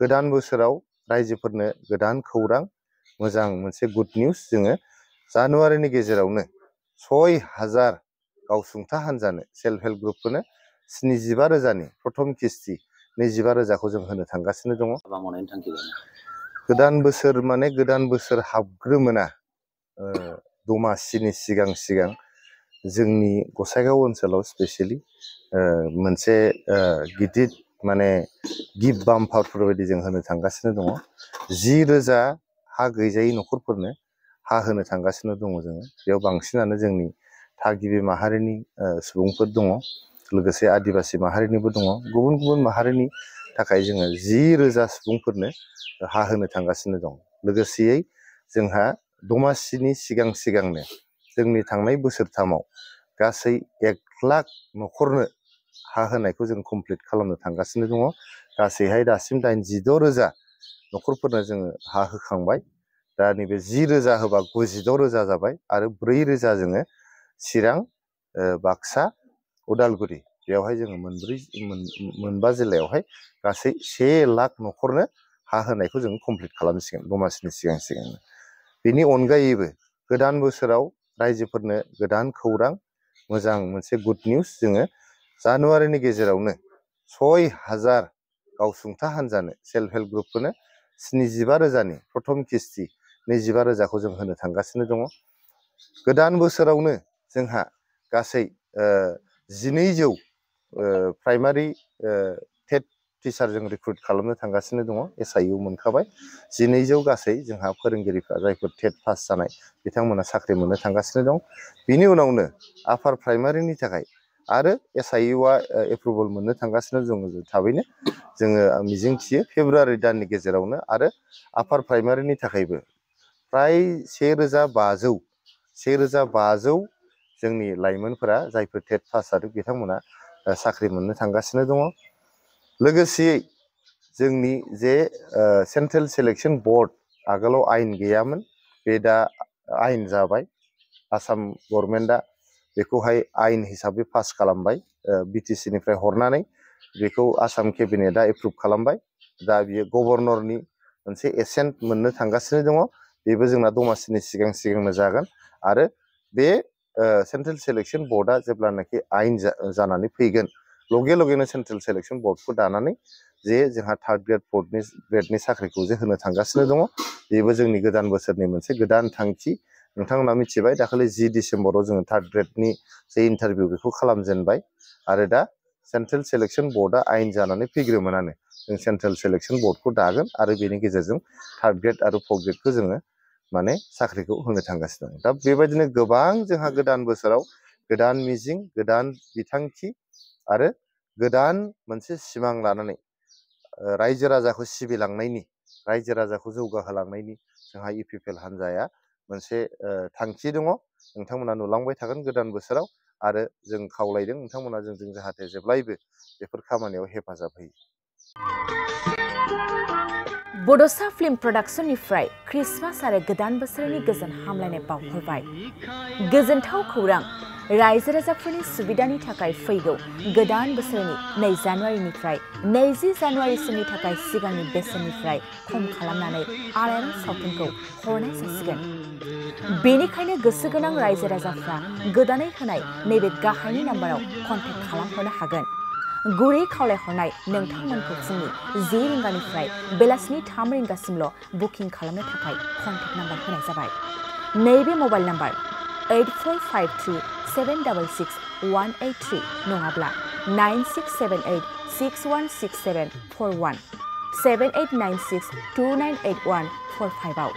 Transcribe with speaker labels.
Speaker 1: गोदान बोसोराव रायजोफोरनो गोदान खौरां मोजां मोनसे गुड निउज जोङो जानुवारिनि गेजेरावनो 6000 गावसुंथा हान्जानो सेल्फ हेल्प ग्रुपफोरनो 75,000नि प्रथम किस्ति 25,000खौ जों होनो थांगासिनो दङ। गोदान बोसोर माने गोदान बोसोर हाबग्रोमोना दमासिनि सिगां जोंनि गसाइगाव ओनसोलाव स्पेसियली मोनसे गिदिर माने गिफ्ट बाम्पारफोर बायदि जों होनो थांगासिनो दङ। 10,000 हा गैजायै न'खरफोरनो हा होनो थांगासिनो दङ जोङो। बेयाव बांसिनानो जोंनि थागिबि माहारिनि सुबुंफोर दङ, लोगोसे आदिबासि माहारिनिबो दङ। गुबुन गुबुन माहारिनि थाखाय जोङो 10,000 सुबुंफोरनो हा होनो थांगासिनो दं। लोगोसेयै जोंहा दमासिनि सिगांनो जोंनि थांनाय बोसोरथामाव गासै 1 लाख न'खरनो हा होनायखौ जों कमप्लिट खालामनो थांगासिनो दङ। गासैहाय दासिम 86,000 न'खरफोरनो जोङो हा होखांबाय। दा नैबे 10,000 होबा 96,000 जाबाय आरो 4,000 जोङो चिरां, बाक्सा, उदालगुरि बेयावहाय जोङो मोनबा जिल्लायावहाय गासै 1 लाख न'खरनो हा होनायखौ जों कमप्लिट खालामसिगोन दमासिनि सिगांनो। बेनि अनगायैबो गोदान बोसोराव रायजोफोरनो गोदान खौरां मोजां मोनसे गुड निउज जोङो जानुवारिनि गेजेरावनो 6000 गावसुंथा हान्जानो सेल्फ हेल्प ग्रुपफोरनो 75,000नि प्रथम किस्ति 25,000खौ जों होनो थांगासिनो दङ। गोदान बोसोरावनो जोंहा गासै 1200 प्राइमारि टेट टिचार जों रिक्रुट खालामनो थांगासिनो दङ। SIU मोनखाबाय। 1200 गासै जोंहा फोरोंगिरिफ्रा जायफोर टेट पास जानाय बिथांमोना साख्रि मोननो थांगासिनो दं। बिनि उनावनो आपार प्राइमारिनि थाखाय आरो SIUआ एप्रुभेल मोननो थांगासिनो दङ। थाबैनो जोङो मिजिंथियो फेब्रुवारि दाननि गेजेरावनो आरो आपार प्राइमारिनि थाखायबो फ्राय 1,500 जोंनि लाइमोनफोरा जायफोर टेट पास जादों बिथांमोना साख्रि मोननो थांगासिनो दङ। लोगोसेयै जोंनि जे सेन्ट्रेल सिलेक्सन बोर्ड आगोलाव आयेन गैयामोन, बे दा आयेन जाबाय। आसाम गभर्नमेन्टआ बेखौहाय आयेन हिसाबै पास खालामबाय। BTC निफ्राय हरनानै बेखौ आसाम केबिनेटआ एप्रुभ खालामबाय। दा बियो गभर्नरनि मोनसे एसेन्ट मोननो थांगासिनो दङ। बेबो जोंना दमासिनि सिगांनो जागोन आरो बे सेन्ट्रेल सिलेक्सन बोर्डआ जेब्लानाखि आयेन जानानै फैगोन लगेनो सेन्ट्रेल सिलेक्सन बोर्डखौ दानानै जे जोंहा थार्ड ग्रेड फोर्थ ग्रेडनि साख्रिखौ जे होनो थांगासिनो दङ। बेबो जोंनि गोदान बोसोरनि मोनसे गोदान थांखि। नोंथांमोना मिथिबाय दाखालि 10 डिसेम्बराव जोङो थार्ड ग्रेडनि जे इन्टारभिउ बेखौ खालामजेनबाय आरो दा सेन्ट्रेल सिलेक्सन बोर्डआ आयेन जानानै फैग्रोमोनानो जों सेन्ट्रेल सिलेक्सन बोर्डखौ दागोन आरो बेनि गेजेरजों थार्ड ग्रेड आरो फोर्थ ग्रेडखौ जोङो माने साख्रिखौ होनो थांगासिनो दं। दा बेबायदिनो गोबां जोंहा गोदान बोसोराव गोदान मिजिं, गोदान बिथांखि आरो गोदान मोनसे सिमां लानानै रायजो राजाखौ सिबिलांनायनि, रायजो राजाखौ जौगाहोलांनायनि जोंहा UPPL हान्जाया मोनसे थांखि दङ। नोंथांमोना नुलांबाय थागोन गोदान बोसोराव आरो जों खावलायदों नोंथांमोना जोंजों जाहाथे जेब्लायबो बेफोर खामानियाव हेफाजाब होयो।
Speaker 2: बड'सा फिल्म प्रडाक्शननिफ्राय क्रिसमास आरो गोदान बोसोरनि गोजोन हामलायनाय बावहरबाय। गोजोनथाव खौरां, रायजो राजाफोरनि सुबिदानि थाखाय फैगौ गोदान बोसोरनि 2 जानुवारिनिफ्राय 20 जानुवारिसिमनि थाखाय सिगांनि बेसेननिफ्राय खम खालामनानै आलायारन सावथुनखौ हरनाय जासिगोन। बेनिखायनो गोसो गोनां रायजो राजाफ्रा गोदानै होनाय नैबे गाहायनि नाम्बाराव कन्टेक्ट खालामहरनो हागोन। गुरै खावलायहरनाय नोंथांमोनखौ फुंनि 10 रिंगानिफ्राय बेलासिनि 3 रिंगासिमल' बुकिं खालामनो थाखाय कन्टेक्ट नाम्बार होनाय जाबाय। नैबे मबाइल नाम्बार 8453766183 नङाब्ला 9678616741 7896298145 आव